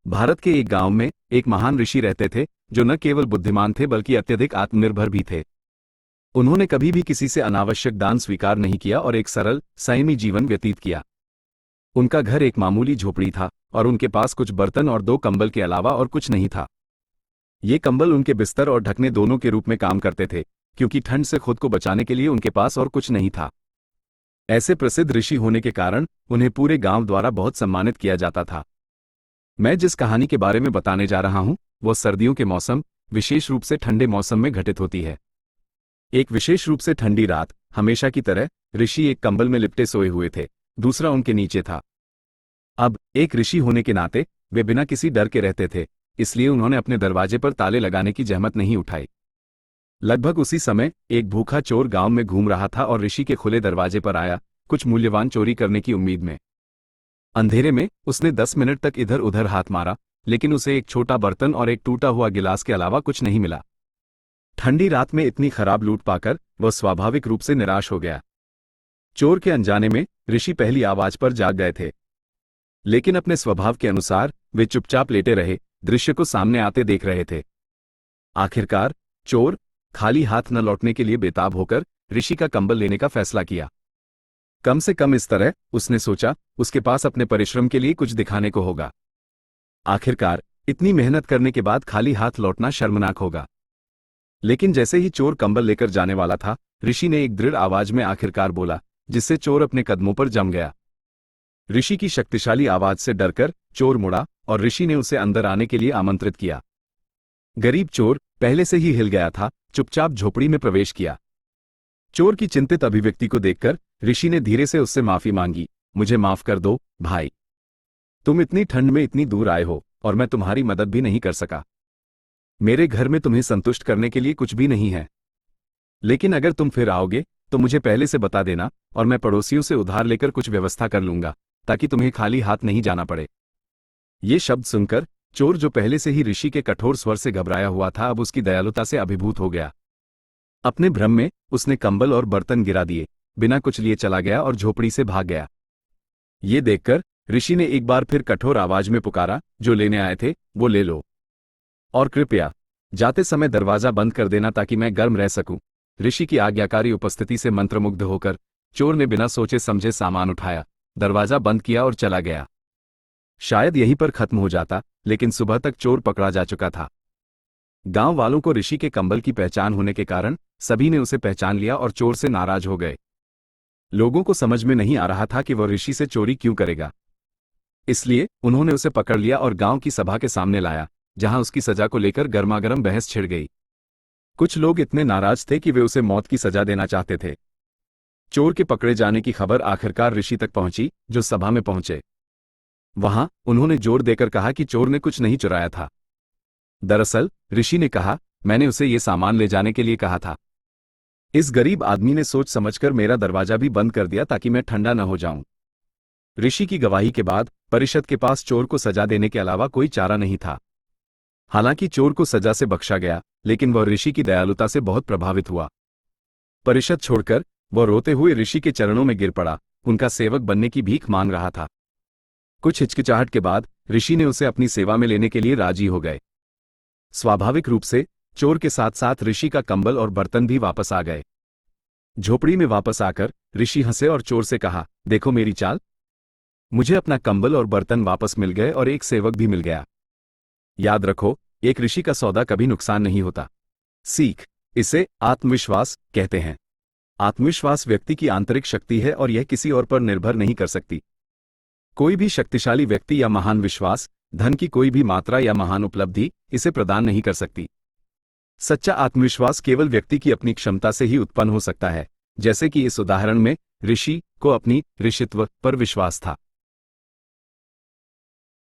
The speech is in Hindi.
भारत के एक गांव में एक महान ऋषि रहते थे जो न केवल बुद्धिमान थे बल्कि अत्यधिक आत्मनिर्भर भी थे। उन्होंने कभी भी किसी से अनावश्यक दान स्वीकार नहीं किया और एक सरल संयमी जीवन व्यतीत किया। उनका घर एक मामूली झोपड़ी था और उनके पास कुछ बर्तन और 2 कंबल के अलावा और कुछ नहीं था। ये कंबल उनके बिस्तर और ढकने दोनों के रूप में काम करते थे, क्योंकि ठंड से खुद को बचाने के लिए उनके पास और कुछ नहीं था। ऐसे प्रसिद्ध ऋषि होने के कारण उन्हें पूरे गांव द्वारा बहुत सम्मानित किया जाता था। मैं जिस कहानी के बारे में बताने जा रहा हूं वो सर्दियों के मौसम, विशेष रूप से ठंडे मौसम में घटित होती है। एक विशेष रूप से ठंडी रात, हमेशा की तरह ऋषि एक कंबल में लिपटे सोए हुए थे, दूसरा उनके नीचे था। अब एक ऋषि होने के नाते वे बिना किसी डर के रहते थे, इसलिए उन्होंने अपने दरवाजे पर ताले लगाने की जहमत नहीं उठाई। लगभग उसी समय एक भूखा चोर गांव में घूम रहा था और ऋषि के खुले दरवाजे पर आया, कुछ मूल्यवान चोरी करने की उम्मीद में। अंधेरे में उसने 10 मिनट तक इधर उधर हाथ मारा, लेकिन उसे एक छोटा बर्तन और एक टूटा हुआ गिलास के अलावा कुछ नहीं मिला। ठंडी रात में इतनी खराब लूट पाकर वह स्वाभाविक रूप से निराश हो गया। चोर के अनजाने में ऋषि पहली आवाज पर जाग गए थे, लेकिन अपने स्वभाव के अनुसार वे चुपचाप लेटे रहे, दृश्य को सामने आते देख रहे थे। आखिरकार चोर खाली हाथ न लौटने के लिए बेताब होकर ऋषि का कंबल लेने का फैसला किया। कम से कम इस तरह उसने सोचा, उसके पास अपने परिश्रम के लिए कुछ दिखाने को होगा। आखिरकार इतनी मेहनत करने के बाद खाली हाथ लौटना शर्मनाक होगा। लेकिन जैसे ही चोर कंबल लेकर जाने वाला था, ऋषि ने एक दृढ़ आवाज में आखिरकार बोला, जिससे चोर अपने कदमों पर जम गया। ऋषि की शक्तिशाली आवाज से डरकर चोर मुड़ा और ऋषि ने उसे अंदर आने के लिए आमंत्रित किया। गरीब चोर पहले से ही हिल गया था, चुपचाप झोपड़ी में प्रवेश किया। चोर की चिंतित अभिव्यक्ति को देखकर ऋषि ने धीरे से उससे माफी मांगी। मुझे माफ कर दो भाई, तुम इतनी ठंड में इतनी दूर आए हो और मैं तुम्हारी मदद भी नहीं कर सका। मेरे घर में तुम्हें संतुष्ट करने के लिए कुछ भी नहीं है, लेकिन अगर तुम फिर आओगे तो मुझे पहले से बता देना और मैं पड़ोसियों से उधार लेकर कुछ व्यवस्था कर लूंगा, ताकि तुम्हें खाली हाथ नहीं जाना पड़े। ये शब्द सुनकर चोर, जो पहले से ही ऋषि के कठोर स्वर से घबराया हुआ था, अब उसकी दयालुता से अभिभूत हो गया। अपने भ्रम में उसने कंबल और बर्तन गिरा दिए, बिना कुछ लिए चला गया और झोपड़ी से भाग गया। ये देखकर ऋषि ने एक बार फिर कठोर आवाज में पुकारा, जो लेने आए थे वो ले लो, और कृपया जाते समय दरवाजा बंद कर देना ताकि मैं गर्म रह सकूं। ऋषि की आज्ञाकारी उपस्थिति से मंत्रमुग्ध होकर चोर ने बिना सोचे समझे सामान उठाया, दरवाजा बंद किया और चला गया। शायद यहीं पर खत्म हो जाता, लेकिन सुबह तक चोर पकड़ा जा चुका था। गांव वालों को ऋषि के कंबल की पहचान होने के कारण सभी ने उसे पहचान लिया और चोर से नाराज हो गए। लोगों को समझ में नहीं आ रहा था कि वह ऋषि से चोरी क्यों करेगा, इसलिए उन्होंने उसे पकड़ लिया और गांव की सभा के सामने लाया, जहां उसकी सजा को लेकर गर्मागर्म बहस छिड़ गई। कुछ लोग इतने नाराज थे कि वे उसे मौत की सजा देना चाहते थे। चोर के पकड़े जाने की खबर आखिरकार ऋषि तक पहुंची, जो सभा में पहुंचे। वहां उन्होंने जोर देकर कहा कि चोर ने कुछ नहीं चुराया था। दरअसल ऋषि ने कहा, मैंने उसे ये सामान ले जाने के लिए कहा था। इस गरीब आदमी ने सोच समझकर मेरा दरवाजा भी बंद कर दिया ताकि मैं ठंडा न हो जाऊं। ऋषि की गवाही के बाद परिषद के पास चोर को सजा देने के अलावा कोई चारा नहीं था। हालांकि चोर को सजा से बख्शा गया, लेकिन वह ऋषि की दयालुता से बहुत प्रभावित हुआ। परिषद छोड़कर वह रोते हुए ऋषि के चरणों में गिर पड़ा, उनका सेवक बनने की भीख मांग रहा था। कुछ हिचकिचाहट के बाद ऋषि ने उसे अपनी सेवा में लेने के लिए राजी हो गए। स्वाभाविक रूप से चोर के साथ साथ ऋषि का कंबल और बर्तन भी वापस आ गए। झोपड़ी में वापस आकर ऋषि हंसे और चोर से कहा, देखो मेरी चाल, मुझे अपना कंबल और बर्तन वापस मिल गए और एक सेवक भी मिल गया। याद रखो, एक ऋषि का सौदा कभी नुकसान नहीं होता। सीख, इसे आत्मविश्वास कहते हैं। आत्मविश्वास व्यक्ति की आंतरिक शक्ति है और यह किसी और पर निर्भर नहीं कर सकती। कोई भी शक्तिशाली व्यक्ति या महान विश्वास, धन की कोई भी मात्रा या महान उपलब्धि इसे प्रदान नहीं कर सकती। सच्चा आत्मविश्वास केवल व्यक्ति की अपनी क्षमता से ही उत्पन्न हो सकता है, जैसे कि इस उदाहरण में ऋषि को अपनी ऋषित्व पर विश्वास था।